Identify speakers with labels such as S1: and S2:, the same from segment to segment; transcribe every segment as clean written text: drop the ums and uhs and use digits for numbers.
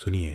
S1: सुनिए,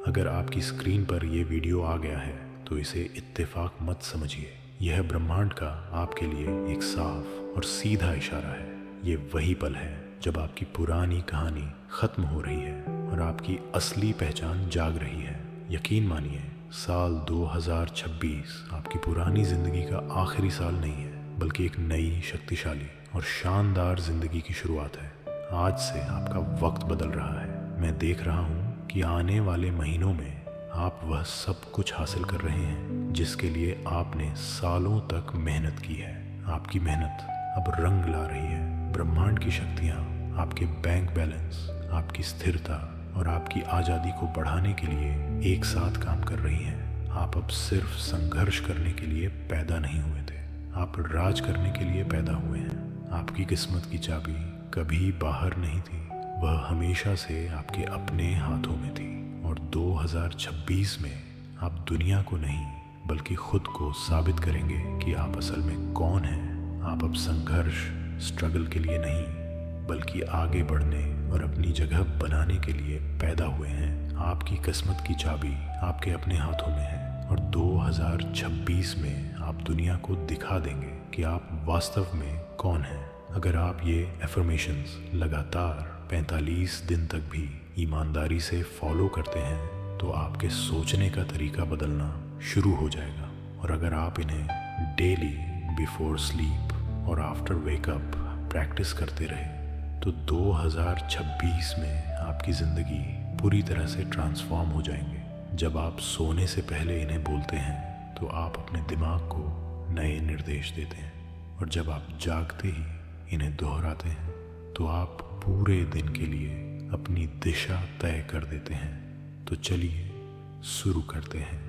S1: अगर आपकी स्क्रीन पर यह वीडियो आ गया है तो इसे इत्तेफाक मत समझिए। यह ब्रह्मांड का आपके लिए एक साफ और सीधा इशारा है। ये वही पल है जब आपकी पुरानी कहानी खत्म हो रही है और आपकी असली पहचान जाग रही है। यकीन मानिए, साल 2026 आपकी पुरानी जिंदगी का आखिरी साल नहीं है, बल्कि एक नई, शक्तिशाली और शानदार जिंदगी की शुरुआत है। आज से आपका वक्त बदल रहा है। मैं देख रहा हूँ कि आने वाले महीनों में आप वह सब कुछ हासिल कर रहे हैं जिसके लिए आपने सालों तक मेहनत की है। आपकी मेहनत अब रंग ला रही है। ब्रह्मांड की शक्तियाँ आपके बैंक बैलेंस, आपकी स्थिरता और आपकी आज़ादी को बढ़ाने के लिए एक साथ काम कर रही हैं। आप अब सिर्फ संघर्ष करने के लिए पैदा नहीं हुए थे, आप राज करने के लिए पैदा हुए हैं। आपकी किस्मत की चाबी कभी बाहर नहीं थी, वह हमेशा से आपके अपने हाथों में थी। और 2026 में आप दुनिया को नहीं बल्कि खुद को साबित करेंगे कि आप असल में कौन हैं। आप अब संघर्ष, स्ट्रगल के लिए नहीं बल्कि आगे बढ़ने और अपनी जगह बनाने के लिए पैदा हुए हैं। आपकी किस्मत की चाबी आपके अपने हाथों में है और 2026 में आप दुनिया को दिखा देंगे कि आप वास्तव में कौन हैं। अगर आप ये एफर्मेशंस लगातार 45 दिन तक भी ईमानदारी से फॉलो करते हैं तो आपके सोचने का तरीका बदलना शुरू हो जाएगा। और अगर आप इन्हें डेली, बिफोर स्लीप और आफ्टर वेकअप प्रैक्टिस करते रहे तो 2026 में आपकी ज़िंदगी पूरी तरह से ट्रांसफॉर्म हो जाएंगे। जब आप सोने से पहले इन्हें बोलते हैं तो आप अपने दिमाग को नए निर्देश देते हैं, और जब आप जागते ही इन्हें दोहराते हैं तो आप पूरे दिन के लिए अपनी दिशा तय कर देते हैं। तो चलिए शुरू करते हैं।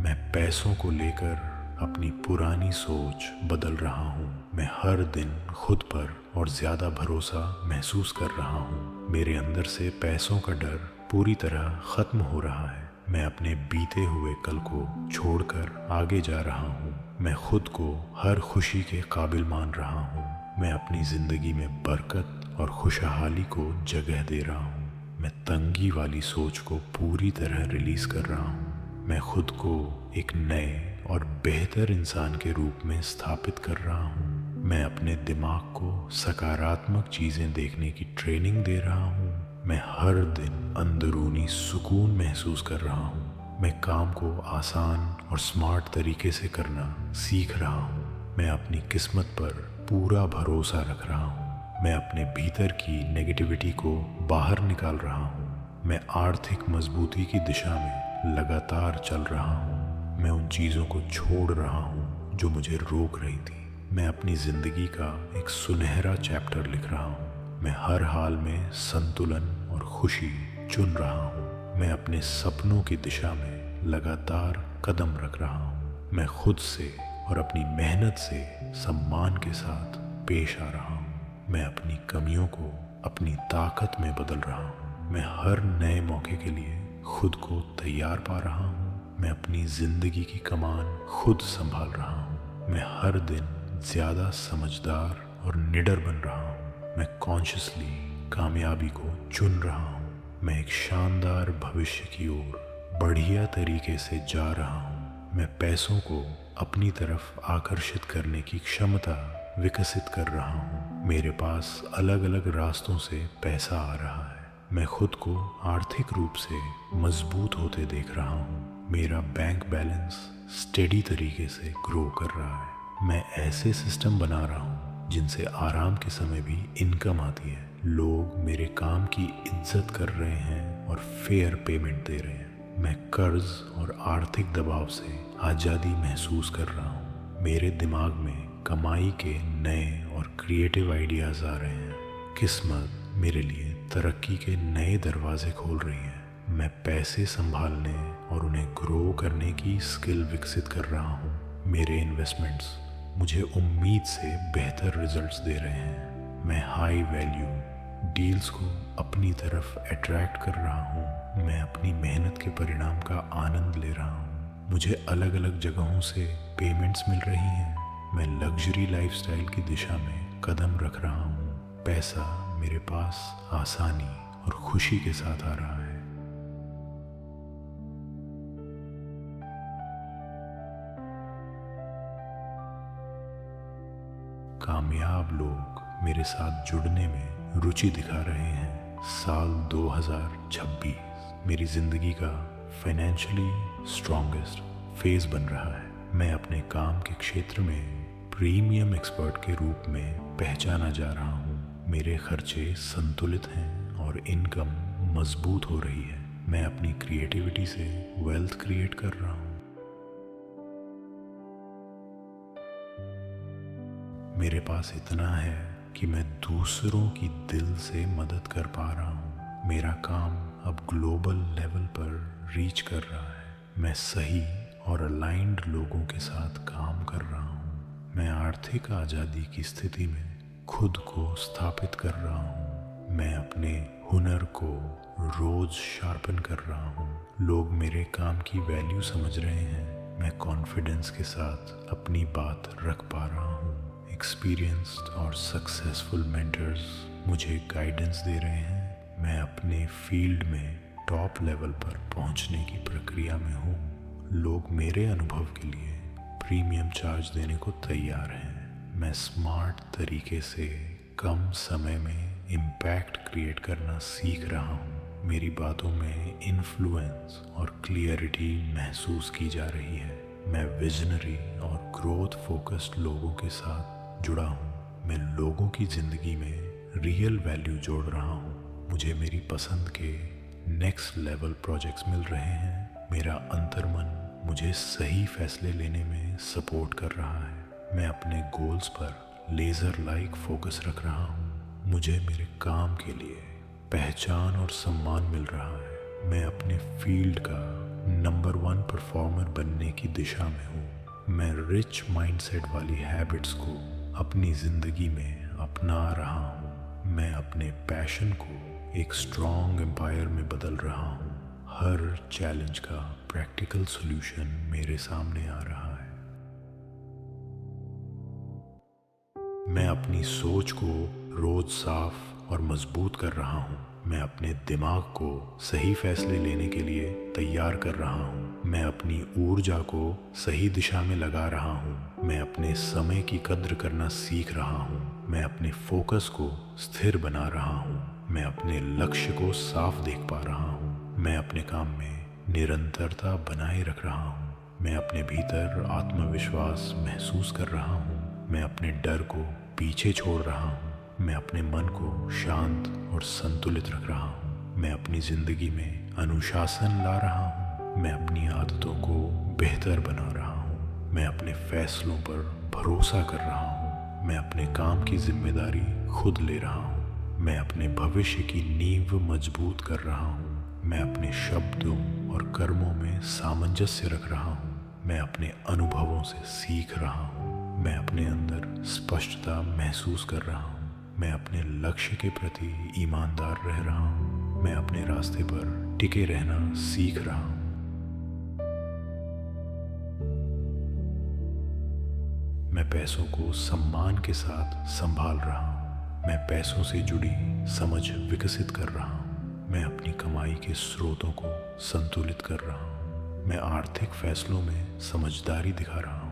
S1: मैं पैसों को लेकर अपनी पुरानी सोच बदल रहा हूँ। मैं हर दिन खुद पर और ज़्यादा भरोसा महसूस कर रहा हूँ। मेरे अंदर से पैसों का डर पूरी तरह ख़त्म हो रहा है। मैं अपने बीते हुए कल को छोड़कर आगे जा रहा हूँ। मैं खुद को हर खुशी के काबिल मान रहा हूँ। मैं अपनी ज़िंदगी में बरकत और खुशहाली को जगह दे रहा हूँ। मैं तंगी वाली सोच को पूरी तरह रिलीज़ कर रहा हूँ। मैं खुद को एक नए और बेहतर इंसान के रूप में स्थापित कर रहा हूँ। मैं अपने दिमाग को सकारात्मक चीज़ें देखने की ट्रेनिंग दे रहा हूँ। मैं हर दिन अंदरूनी सुकून महसूस कर रहा हूँ। मैं काम को आसान और स्मार्ट तरीके से करना सीख रहा हूँ। मैं अपनी किस्मत पर पूरा भरोसा रख रहा हूँ। मैं अपने भीतर की नेगेटिविटी को बाहर निकाल रहा हूँ। मैं आर्थिक मजबूती की दिशा में लगातार चल रहा हूँ। मैं उन चीज़ों को छोड़ रहा हूँ जो मुझे रोक रही थी। मैं अपनी ज़िंदगी का एक सुनहरा चैप्टर लिख रहा हूँ। मैं हर हाल में संतुलन और खुशी चुन रहा हूँ। मैं अपने सपनों की दिशा में लगातार कदम रख रहा हूँ। मैं खुद से और अपनी मेहनत से सम्मान के साथ पेश आ रहा हूँ। मैं अपनी कमियों को अपनी ताकत में बदल रहा हूँ। मैं हर नए मौके के लिए खुद को तैयार पा रहा हूँ। मैं अपनी ज़िंदगी की कमान खुद संभाल रहा हूँ। मैं हर दिन ज़्यादा समझदार और निडर बन रहा हूँ। मैं कॉन्शियसली कामयाबी को चुन रहा हूँ। मैं एक शानदार भविष्य की ओर बढ़िया तरीके से जा रहा हूँ। मैं पैसों को अपनी तरफ आकर्षित करने की क्षमता विकसित कर रहा हूँ। मेरे पास अलग अलग रास्तों से पैसा आ रहा है। मैं खुद को आर्थिक रूप से मजबूत होते देख रहा हूँ। मेरा बैंक बैलेंस स्टेडी तरीके से ग्रो कर रहा है। मैं ऐसे सिस्टम बना रहा हूँ जिनसे आराम के समय भी इनकम आती है। लोग मेरे काम की इज्जत कर रहे हैं और फेयर पेमेंट दे रहे हैं। मैं कर्ज और आर्थिक दबाव से आज़ादी महसूस कर रहा हूँ। मेरे दिमाग में कमाई के नए और क्रिएटिव आइडियाज़ आ रहे हैं। किस्मत मेरे लिए तरक्की के नए दरवाजे खोल रही है। मैं पैसे संभालने और उन्हें ग्रो करने की स्किल विकसित कर रहा हूँ। मेरे इन्वेस्टमेंट्स मुझे उम्मीद से बेहतर रिजल्ट्स दे रहे हैं। मैं हाई वैल्यू डील्स को अपनी तरफ अट्रैक्ट कर रहा हूँ। मैं अपनी मेहनत के परिणाम का आनंद ले रहा हूँ। मुझे अलग अलग जगहों से पेमेंट्स मिल रही हैं। मैं लग्जरी लाइफस्टाइल की दिशा में कदम रख रहा हूँ। पैसा मेरे पास आसानी और खुशी के साथ आ रहा है। कामयाब लोग मेरे साथ जुड़ने में रुचि दिखा रहे हैं। साल 2026 मेरी जिंदगी का फाइनेंशियली स्ट्रॉन्गेस्ट फेज बन रहा है। मैं अपने काम के क्षेत्र में प्रीमियम एक्सपर्ट के रूप में पहचाना जा रहा हूँ। मेरे खर्चे संतुलित हैं और इनकम मजबूत हो रही है। मैं अपनी क्रिएटिविटी से वेल्थ क्रिएट कर रहा हूँ। मेरे पास इतना है कि मैं दूसरों की दिल से मदद कर पा रहा हूँ। मेरा काम अब ग्लोबल लेवल पर रीच कर रहा है। मैं सही और अलाइंड लोगों के साथ काम कर रहा हूँ। मैं आर्थिक आज़ादी की स्थिति में खुद को स्थापित कर रहा हूँ। मैं अपने हुनर को रोज शार्पन कर रहा हूँ। लोग मेरे काम की वैल्यू समझ रहे हैं। मैं कॉन्फिडेंस के साथ अपनी बात रख पा रहा हूँ। एक्सपीरियंस्ड और सक्सेसफुल मेंटर्स मुझे गाइडेंस दे रहे हैं। मैं अपने फील्ड में टॉप लेवल पर पहुँचने की प्रक्रिया में हूँ। लोग मेरे अनुभव के लिए प्रीमियम चार्ज देने को तैयार हैं। मैं स्मार्ट तरीके से कम समय में इम्पैक्ट क्रिएट करना सीख रहा हूँ। मेरी बातों में इन्फ्लुएंस और क्लियरिटी महसूस की जा रही है। मैं विजनरी और ग्रोथ फोकस्ड लोगों के साथ जुड़ा हूँ। मैं लोगों की ज़िंदगी में रियल वैल्यू जोड़ रहा हूँ। मुझे मेरी पसंद के नेक्स्ट लेवल प्रोजेक्ट्स मिल रहे हैं। मेरा अंतर्मन मुझे सही फैसले लेने में सपोर्ट कर रहा है। मैं अपने गोल्स पर लेज़र लाइक फोकस रख रहा हूँ। मुझे मेरे काम के लिए पहचान और सम्मान मिल रहा है। मैं अपने फील्ड का नंबर 1 परफॉर्मर बनने की दिशा में हूँ। मैं रिच माइंडसेट वाली हैबिट्स को अपनी ज़िंदगी में अपना रहा हूँ। मैं अपने पैशन को एक स्ट्रॉन्ग एम्पायर में बदल रहा हूँ। हर चैलेंज का प्रैक्टिकल सॉल्यूशन मेरे सामने आ रहा है। मैं अपनी सोच को रोज साफ और मजबूत कर रहा हूँ। मैं अपने दिमाग को सही फैसले लेने के लिए तैयार कर रहा हूँ। मैं अपनी ऊर्जा को सही दिशा में लगा रहा हूँ। मैं अपने समय की कद्र करना सीख रहा हूँ। मैं अपने फोकस को स्थिर बना रहा हूँ। मैं अपने लक्ष्य को साफ देख पा रहा हूँ। मैं अपने काम में निरंतरता बनाए रख रहा हूँ। मैं अपने भीतर आत्मविश्वास महसूस कर रहा हूँ। मैं अपने डर को पीछे छोड़ रहा हूँ। मैं अपने मन को शांत और संतुलित रख रहा हूँ। मैं अपनी ज़िंदगी में अनुशासन ला रहा हूँ। मैं अपनी आदतों को बेहतर बना रहा हूँ। मैं अपने फैसलों पर भरोसा कर रहा हूँ। मैं अपने काम की जिम्मेदारी खुद ले रहा हूँ। मैं अपने भविष्य की नींव मजबूत कर रहा हूँ। मैं अपने शब्दों और कर्मों में सामंजस्य रख रहा हूँ। मैं अपने अनुभवों से सीख रहा हूँ। मैं अपने अंदर स्पष्टता महसूस कर रहा हूँ। मैं अपने लक्ष्य के प्रति ईमानदार रह रहा हूँ। मैं अपने रास्ते पर टिके रहना सीख रहा हूँ। मैं पैसों को सम्मान के साथ संभाल रहा हूँ। मैं पैसों से जुड़ी समझ विकसित कर रहा हूँ। मैं अपनी कमाई के स्रोतों को संतुलित कर रहा हूँ। मैं आर्थिक फैसलों में समझदारी दिखा रहा हूँ।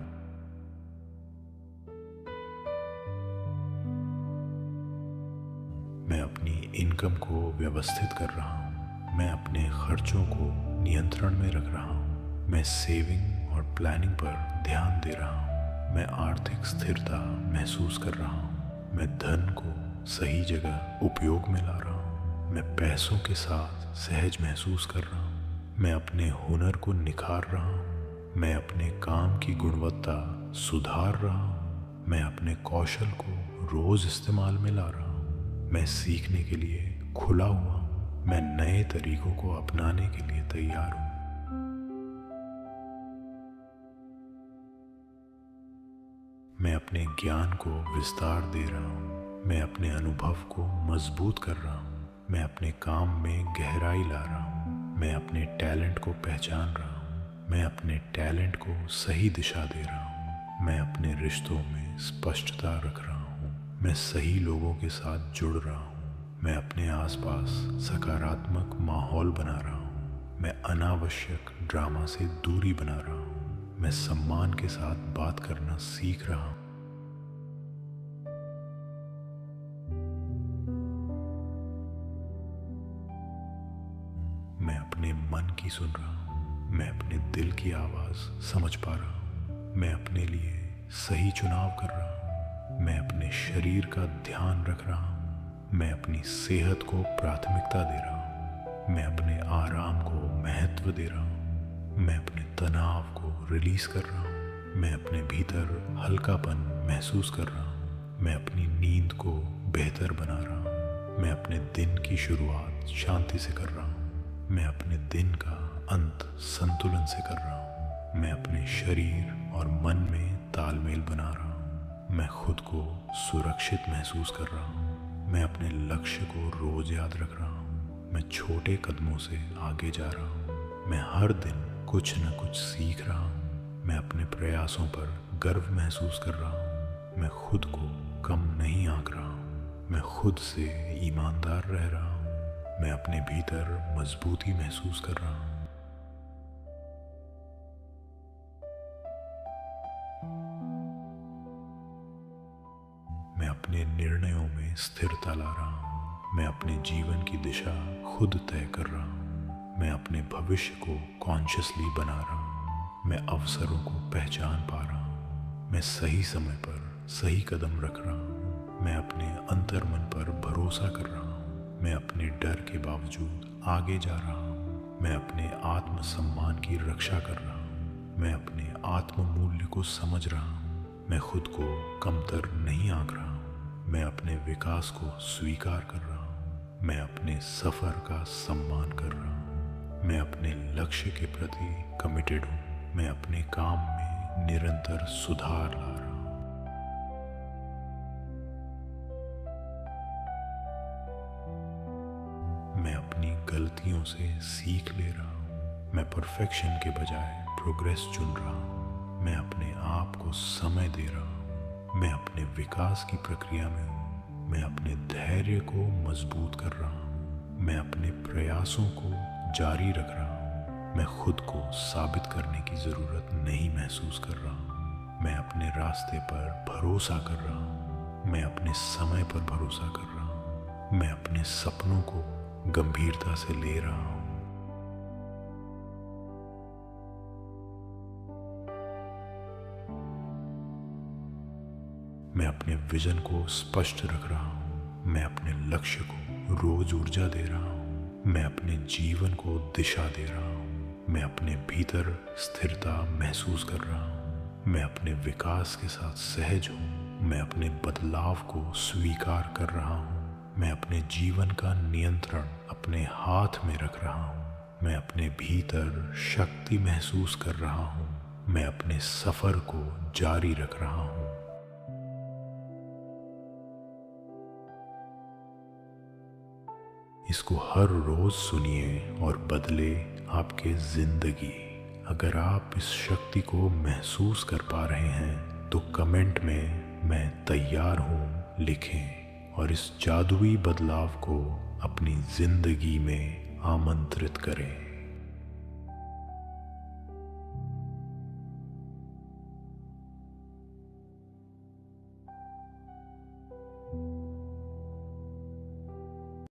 S1: मैं अपनी इनकम को व्यवस्थित कर रहा हूँ। मैं अपने खर्चों को नियंत्रण में रख रहा हूँ। मैं सेविंग और प्लानिंग पर ध्यान दे रहा हूँ। मैं आर्थिक स्थिरता महसूस कर रहा हूँ। मैं धन को सही जगह उपयोग में ला रहा हूँ। मैं पैसों के साथ सहज महसूस कर रहा हूँ। मैं अपने हुनर को निखार रहा हूँ। मैं अपने काम की गुणवत्ता सुधार रहा हूँ। मैं अपने कौशल को रोज इस्तेमाल में ला रहा हूँ। मैं सीखने के लिए खुला हुआ हूँ। मैं नए तरीकों को अपनाने के लिए तैयार हूँ। मैं अपने ज्ञान को विस्तार दे रहा हूँ। मैं अपने अनुभव को मजबूत कर रहा हूँ। मैं अपने काम में गहराई ला रहा हूँ। मैं अपने टैलेंट को पहचान रहा हूँ। मैं अपने टैलेंट को सही दिशा दे रहा हूँ। मैं अपने रिश्तों में स्पष्टता रख रहा हूँ। मैं सही लोगों के साथ जुड़ रहा हूँ। मैं अपने आसपास सकारात्मक माहौल बना रहा हूँ। मैं अनावश्यक ड्रामा से दूरी बना रहा हूँ। मैं सम्मान के साथ बात करना सीख रहा हूँ। मैं अपने मन की सुन रहा हूँ। मैं अपने दिल की आवाज़ समझ पा रहा हूँ। मैं अपने लिए सही चुनाव कर रहा हूँ। मैं अपने शरीर का ध्यान रख रहा हूँ। मैं अपनी सेहत को प्राथमिकता दे रहा हूँ। मैं अपने आराम को महत्व दे रहा हूँ। मैं अपने तनाव को रिलीज कर रहा हूँ। मैं अपने भीतर हल्कापन महसूस कर रहा हूँ। मैं अपनी नींद को बेहतर बना रहा हूँ। मैं अपने दिन की शुरुआत शांति से कर रहा हूँ। मैं अपने दिन का अंत संतुलन से कर रहा हूँ। मैं अपने शरीर और मन में तालमेल बना रहा हूँ। मैं खुद को सुरक्षित महसूस कर रहा हूँ। मैं अपने लक्ष्य को रोज याद रख रहा हूँ। मैं छोटे कदमों से आगे जा रहा हूँ। मैं हर दिन कुछ न कुछ सीख रहा हूँ। मैं अपने प्रयासों पर गर्व महसूस कर रहा हूँ। मैं खुद को कम नहीं आंक रहा हूँ। मैं खुद से ईमानदार रह रहा हूँ। मैं अपने भीतर मजबूती महसूस कर रहा हूँ। मैं अपने निर्णयों में स्थिरता ला रहा हूँ। मैं अपने जीवन की दिशा खुद तय कर रहा हूँ। मैं अपने भविष्य को कॉन्शियसली बना रहा हूँ। मैं अवसरों को पहचान पा रहा हूँ। मैं सही समय पर सही कदम रख रहा हूँ। मैं अपने अंतर्मन पर भरोसा कर रहा हूँ। मैं अपने डर के बावजूद आगे जा रहा हूँ। मैं अपने आत्मसम्मान की रक्षा कर रहा हूँ। मैं अपने आत्म मूल्य को समझ रहा हूँ। मैं खुद को कमतर नहीं आंक रहा हूँ। मैं अपने विकास को स्वीकार कर रहा हूँ। मैं अपने सफ़र का सम्मान कर रहा हूँ। मैं अपने लक्ष्य के प्रति कमिटेड हूँ। मैं अपने काम में निरंतर सुधार ला रहा हूँ। मैं अपनी गलतियों से सीख ले रहा हूँ। मैं परफेक्शन के बजाय प्रोग्रेस चुन रहा हूँ। मैं अपने आप को समय दे रहा हूँ। मैं अपने विकास की प्रक्रिया में हूँ। मैं अपने धैर्य को मजबूत कर रहा हूँ। मैं अपने प्रयासों को जारी रख रहा हूँ। मैं खुद को साबित करने की ज़रूरत नहीं महसूस कर रहा हूँ। मैं अपने रास्ते पर भरोसा कर रहा हूँ। मैं अपने समय पर भरोसा कर रहा हूँ। मैं अपने सपनों को गंभीरता से ले रहा हूँ। मैं अपने विजन को स्पष्ट रख रहा हूँ। मैं अपने लक्ष्य को रोज ऊर्जा दे रहा हूँ। मैं अपने जीवन को दिशा दे रहा हूँ। मैं अपने भीतर स्थिरता महसूस कर रहा हूँ। मैं अपने विकास के साथ सहज हूँ। मैं अपने बदलाव को स्वीकार कर रहा हूँ। मैं अपने जीवन का नियंत्रण अपने हाथ में रख रहा हूँ। मैं अपने भीतर शक्ति महसूस कर रहा हूँ। मैं अपने सफ़र को जारी रख रहा हूँ। इसको हर रोज सुनिए और बदले आपके जिंदगी। अगर आप इस शक्ति को महसूस कर पा रहे हैं तो कमेंट में मैं तैयार हूँ लिखें और इस जादुई बदलाव को अपनी जिंदगी में आमंत्रित करें।